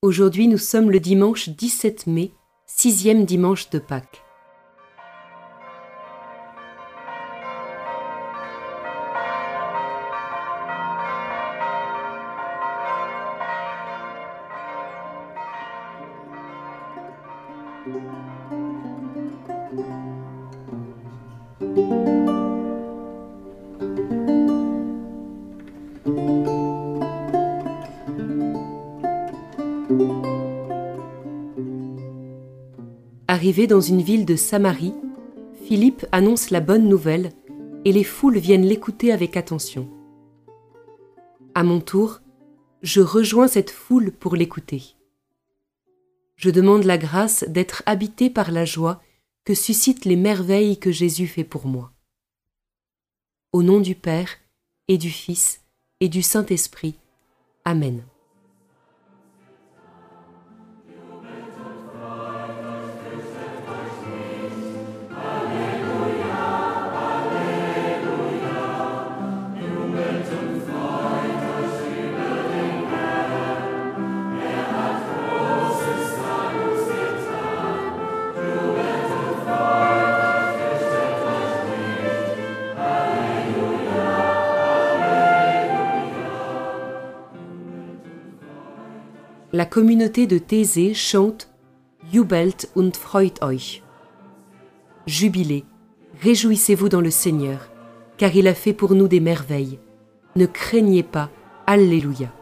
Aujourd'hui, nous sommes le dimanche 17 mai, 6e dimanche de Pâques. Arrivé dans une ville de Samarie, Philippe annonce la bonne nouvelle et les foules viennent l'écouter avec attention. À mon tour, je rejoins cette foule pour l'écouter. Je demande la grâce d'être habité par la joie que suscitent les merveilles que Jésus fait pour moi. Au nom du Père et du Fils et du Saint-Esprit. Amen. La communauté de Thésée chante « Jubelt und freut euch ». Jubilez, réjouissez-vous dans le Seigneur, car il a fait pour nous des merveilles. Ne craignez pas, Alléluia.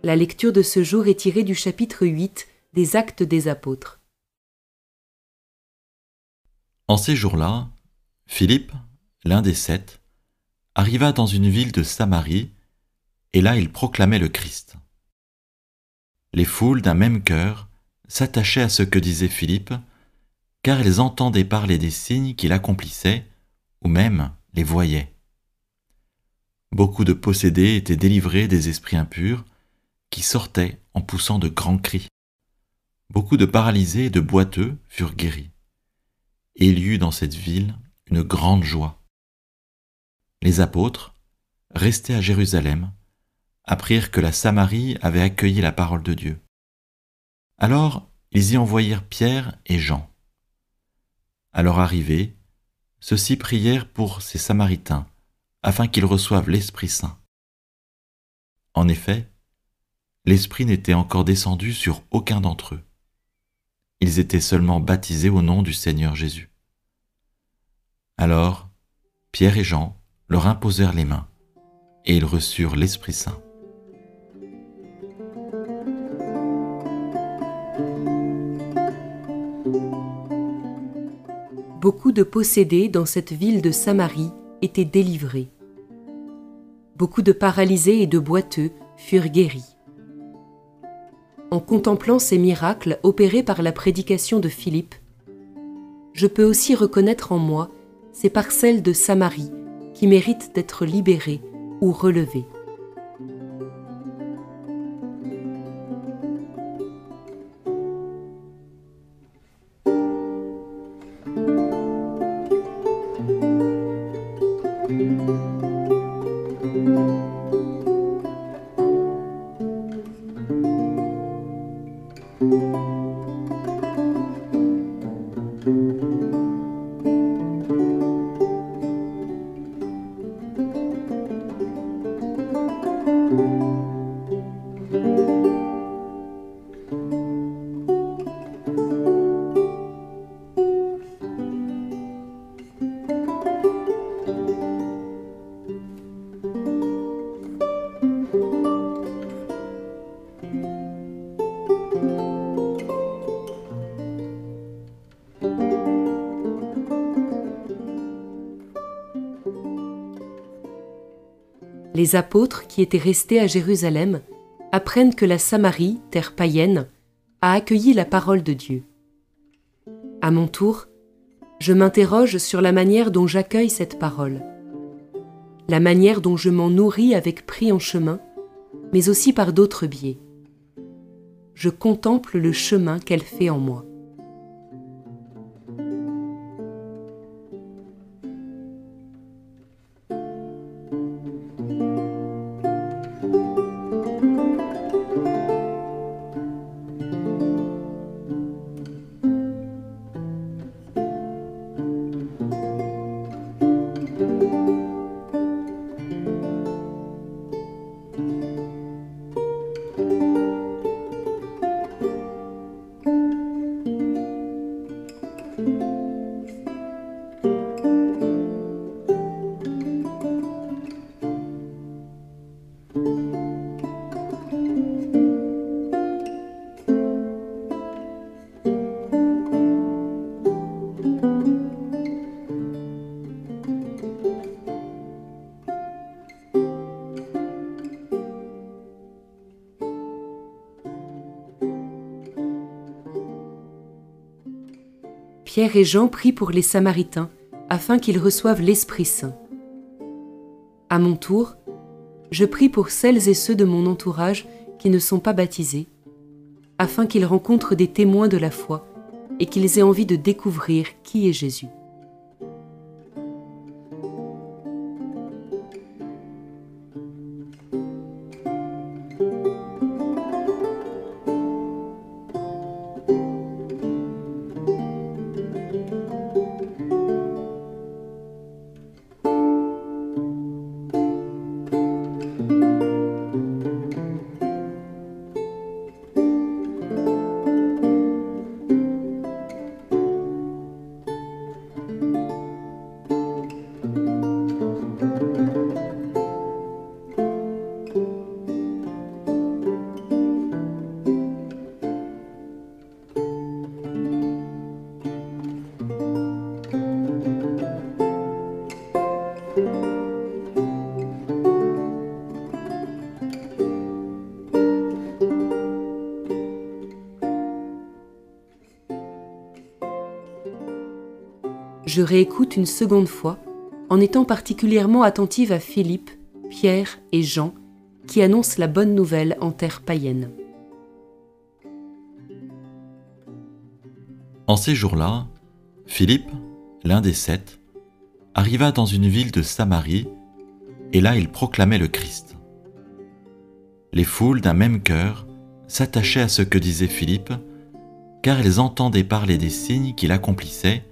La lecture de ce jour est tirée du chapitre 8 des Actes des Apôtres. En ces jours-là, Philippe, l'un des 7, arriva dans une ville de Samarie, et là il proclamait le Christ. Les foules d'un même cœur s'attachaient à ce que disait Philippe, car elles entendaient parler des signes qu'il accomplissait, ou même les voyaient. Beaucoup de possédés étaient délivrés des esprits impurs, qui sortaient en poussant de grands cris. Beaucoup de paralysés et de boiteux furent guéris. Et il y eut dans cette ville une grande joie. Les apôtres, restés à Jérusalem, apprirent que la Samarie avait accueilli la parole de Dieu. Alors ils y envoyèrent Pierre et Jean. À leur arrivée, ceux-ci prièrent pour ces Samaritains, afin qu'ils reçoivent l'Esprit Saint. En effet, l'Esprit n'était encore descendu sur aucun d'entre eux. Ils étaient seulement baptisés au nom du Seigneur Jésus. Alors, Pierre et Jean leur imposèrent les mains, et ils reçurent l'Esprit Saint. Beaucoup de possédés dans cette ville de Samarie étaient délivrés. Beaucoup de paralysés et de boiteux furent guéris. En contemplant ces miracles opérés par la prédication de Philippe, je peux aussi reconnaître en moi ces parcelles de Samarie qui méritent d'être libérées ou relevées. Les apôtres qui étaient restés à Jérusalem apprennent que la Samarie, terre païenne, a accueilli la parole de Dieu. À mon tour, je m'interroge sur la manière dont j'accueille cette parole, la manière dont je m'en nourris avec prix en chemin, mais aussi par d'autres biais. Je contemple le chemin qu'elle fait en moi. Pierre et Jean prient pour les Samaritains afin qu'ils reçoivent l'Esprit Saint. À mon tour, je prie pour celles et ceux de mon entourage qui ne sont pas baptisés, afin qu'ils rencontrent des témoins de la foi et qu'ils aient envie de découvrir qui est Jésus. Je réécoute une seconde fois, en étant particulièrement attentive à Philippe, Pierre et Jean, qui annoncent la bonne nouvelle en terre païenne. En ces jours-là, Philippe, l'un des 7, arriva dans une ville de Samarie, et là il proclamait le Christ. Les foules d'un même cœur s'attachaient à ce que disait Philippe, car elles entendaient parler des signes qu'il accomplissait,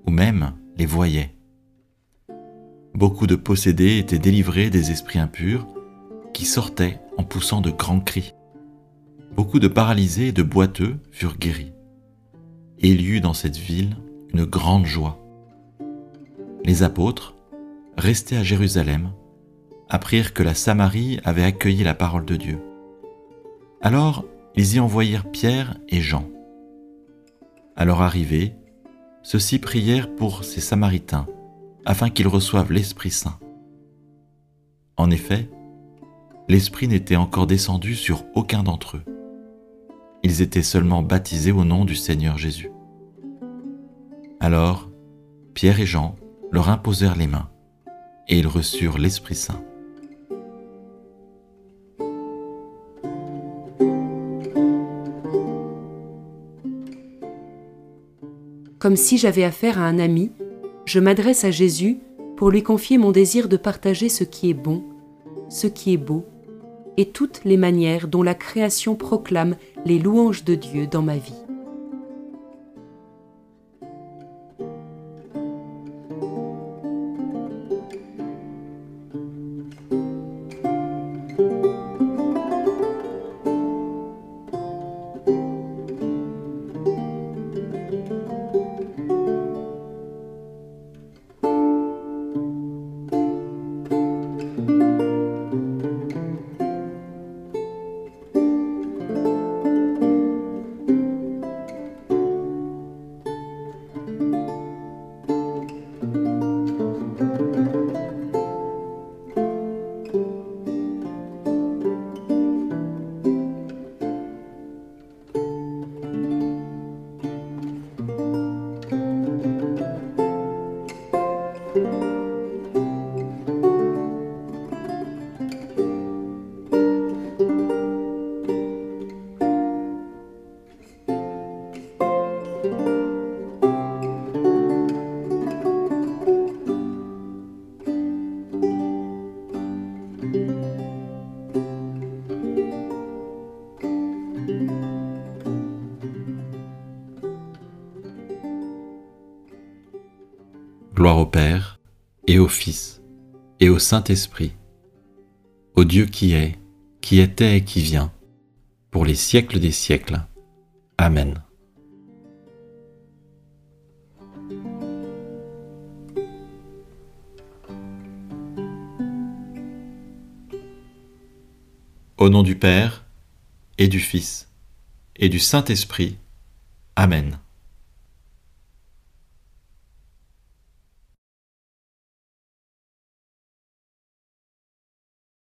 ou même les voyaient. Beaucoup de possédés étaient délivrés des esprits impurs, qui sortaient en poussant de grands cris. Beaucoup de paralysés et de boiteux furent guéris. Et il y eut dans cette ville une grande joie. Les apôtres, restés à Jérusalem, apprirent que la Samarie avait accueilli la parole de Dieu. Alors ils y envoyèrent Pierre et Jean. À leur arrivée, ceux-ci prièrent pour ces Samaritains, afin qu'ils reçoivent l'Esprit Saint. En effet, l'Esprit n'était encore descendu sur aucun d'entre eux. Ils étaient seulement baptisés au nom du Seigneur Jésus. Alors, Pierre et Jean leur imposèrent les mains, et ils reçurent l'Esprit Saint. Comme si j'avais affaire à un ami, je m'adresse à Jésus pour lui confier mon désir de partager ce qui est bon, ce qui est beau, et toutes les manières dont la création proclame les louanges de Dieu dans ma vie. Gloire au Père, et au Fils, et au Saint-Esprit, au Dieu qui est, qui était et qui vient, pour les siècles des siècles. Amen. Au nom du Père, et du Fils, et du Saint-Esprit. Amen.